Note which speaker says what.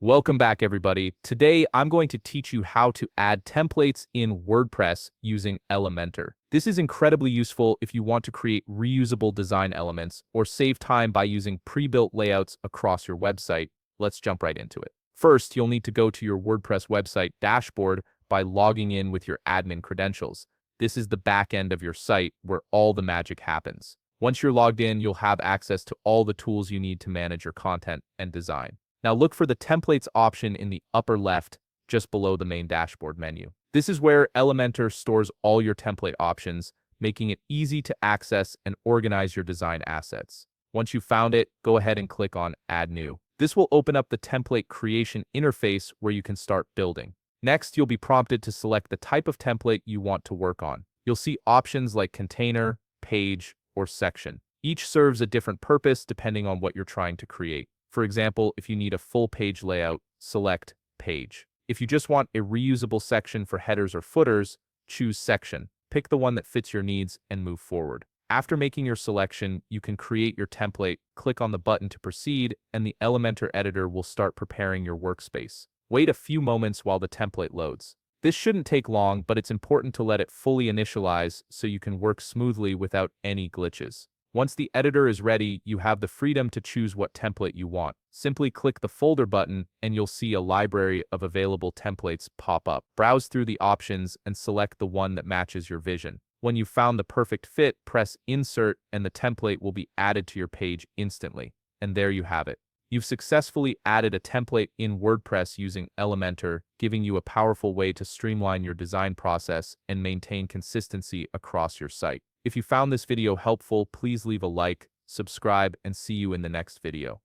Speaker 1: Welcome back, everybody. Today, I'm going to teach you how to add templates in WordPress using Elementor. This is incredibly useful if you want to create reusable design elements or save time by using pre-built layouts across your website. Let's jump right into it. First, you'll need to go to your WordPress website dashboard by logging in with your admin credentials. This is the back end of your site where all the magic happens. Once you're logged in, you'll have access to all the tools you need to manage your content and design. Now look for the Templates option in the upper left, just below the main dashboard menu. This is where Elementor stores all your template options, making it easy to access and organize your design assets. Once you've found it, go ahead and click on Add New. This will open up the template creation interface where you can start building. Next, you'll be prompted to select the type of template you want to work on. You'll see options like container, page, or section. Each serves a different purpose depending on what you're trying to create. For example, if you need a full page layout, select Page. If you just want a reusable section for headers or footers, choose Section. Pick the one that fits your needs and move forward. After making your selection, you can create your template, click on the button to proceed, and the Elementor editor will start preparing your workspace. Wait a few moments while the template loads. This shouldn't take long, but it's important to let it fully initialize so you can work smoothly without any glitches. Once the editor is ready, you have the freedom to choose what template you want. Simply click the folder button and you'll see a library of available templates pop up. Browse through the options and select the one that matches your vision. When you've found the perfect fit, press Insert and the template will be added to your page instantly. And there you have it. You've successfully added a template in WordPress using Elementor, giving you a powerful way to streamline your design process and maintain consistency across your site. If you found this video helpful, please leave a like, subscribe, and see you in the next video.